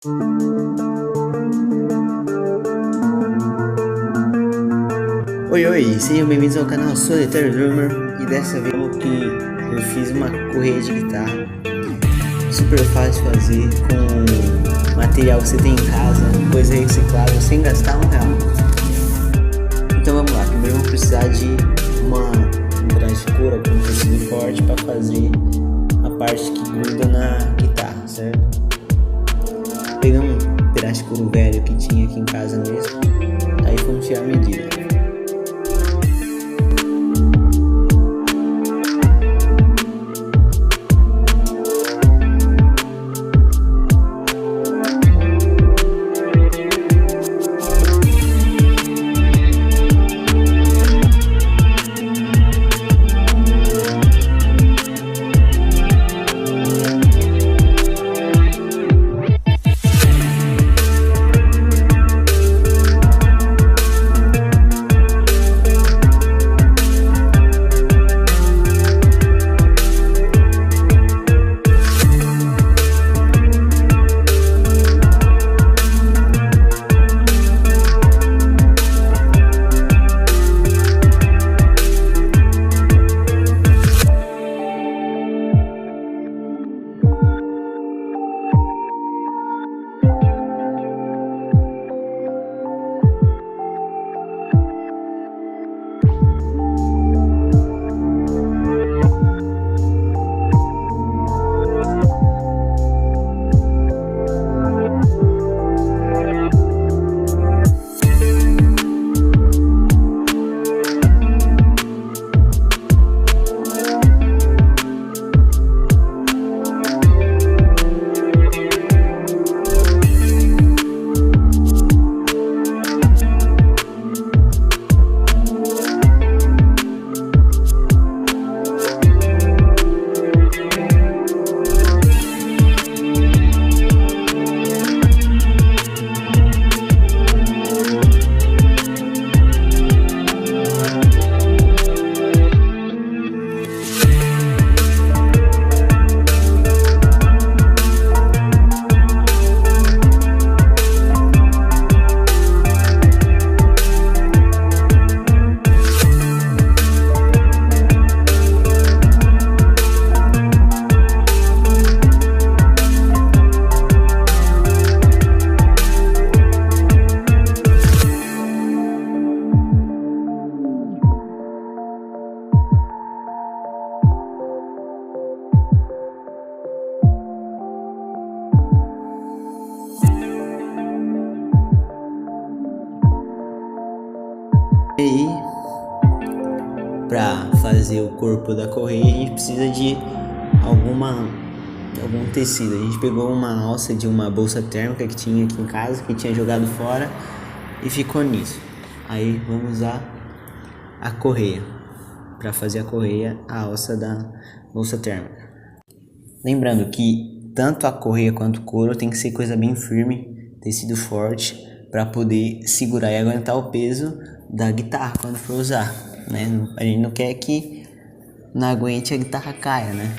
Oi, sejam bem-vindos ao canal, sou o Eterno Drummer e dessa vez que eu fiz uma correia de guitarra super fácil de fazer com material que você tem em casa, coisa reciclável, sem gastar R$1. Então vamos lá, primeiro vamos precisar de um pedaço de couro com tecido forte para fazer a parte que gruda na guitarra, certo? Peguei um pedaço de couro velho que tinha aqui em casa mesmo, aí vamos tirar a medida. E aí, para fazer o corpo da correia, a gente precisa de algum tecido. A gente pegou uma alça de uma bolsa térmica que tinha aqui em casa, que tinha jogado fora, e ficou nisso. Aí vamos usar a correia para fazer a correia, a alça da bolsa térmica. Lembrando que tanto a correia quanto o couro tem que ser coisa bem firme, tecido forte, para poder segurar e aguentar o peso da guitarra quando for usar, né? A gente não quer que não aguente a guitarra caia, né?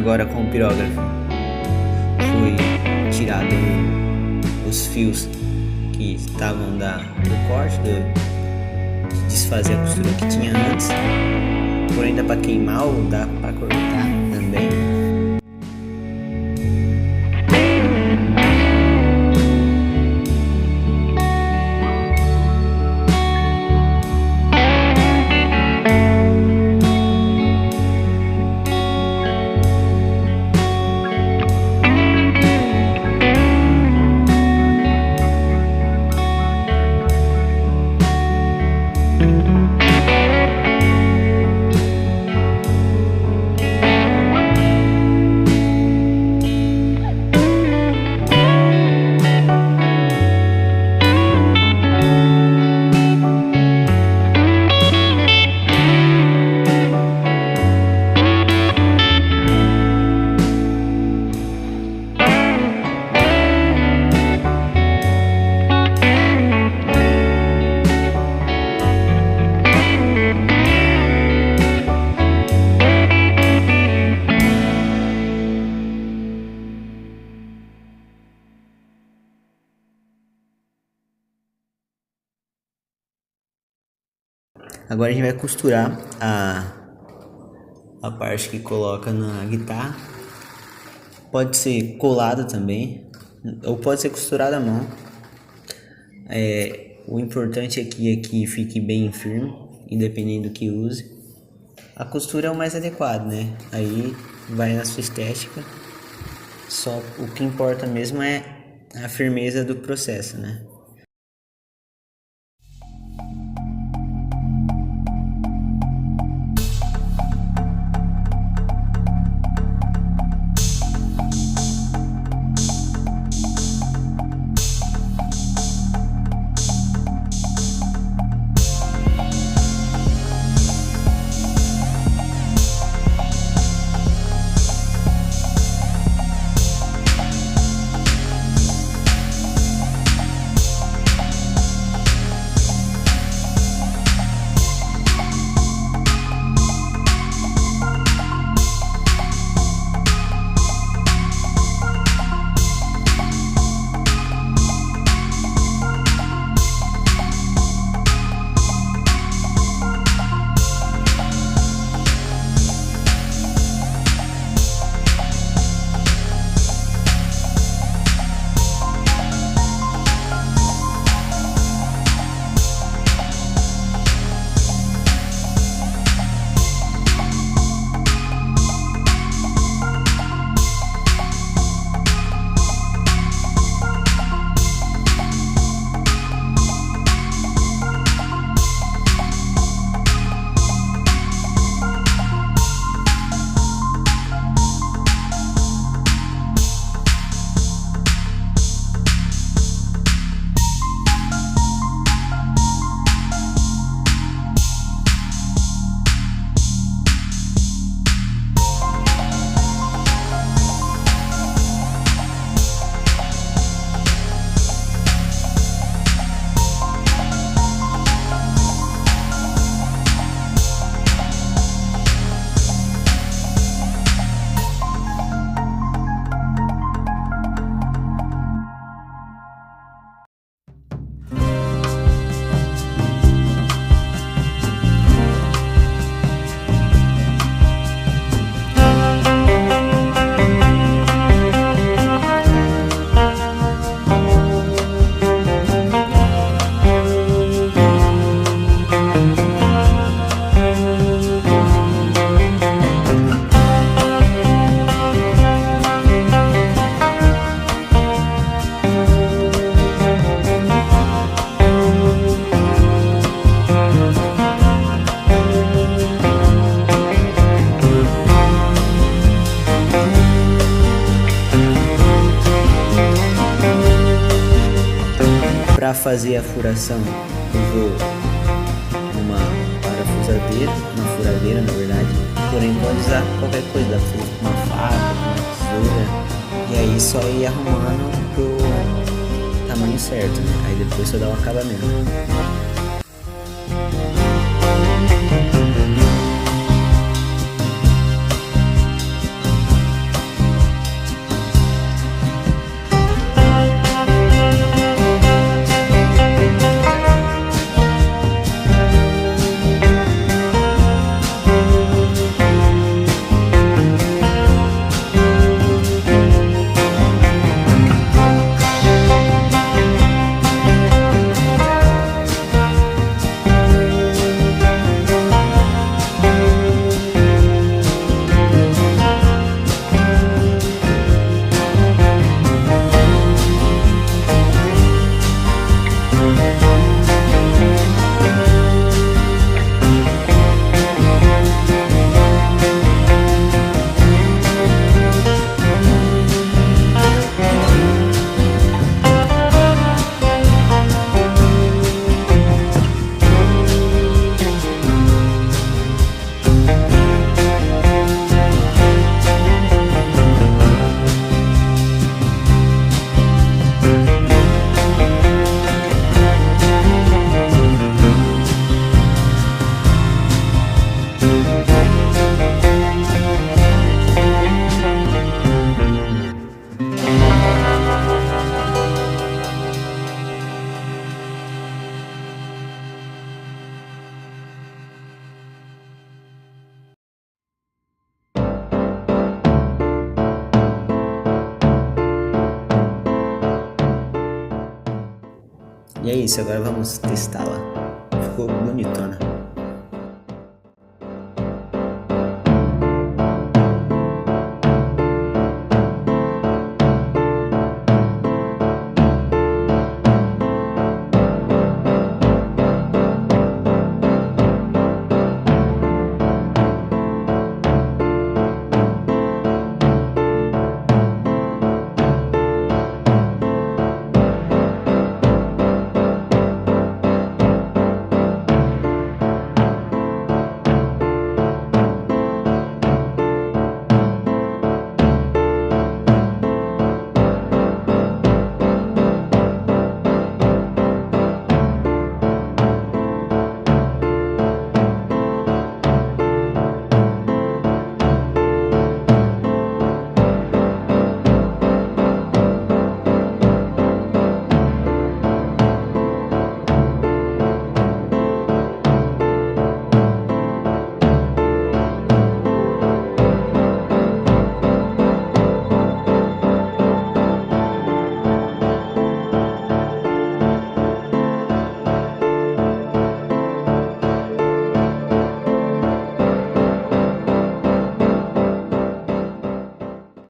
Agora com o pirógrafo fui tirado os fios que estavam do corte, de desfazer a costura que tinha antes. Porém dá para queimar ou dá para cortar também. Agora a gente vai costurar a parte que coloca na guitarra. Pode ser colada também, ou pode ser costurada à mão. O importante aqui é que fique bem firme, independente do que use. A costura é o mais adequado, né? Aí vai na sua estética. Só o que importa mesmo é a firmeza do processo, né? Para fazer a furação, eu vou uma parafusadeira, uma furadeira na verdade, porém pode usar qualquer coisa, dá pra fazer com uma faca, com uma tesoura, e aí só ir arrumando pro tamanho certo, né? Aí depois só dá o acabamento. E é isso, agora vamos testá-la. Ficou bonitona.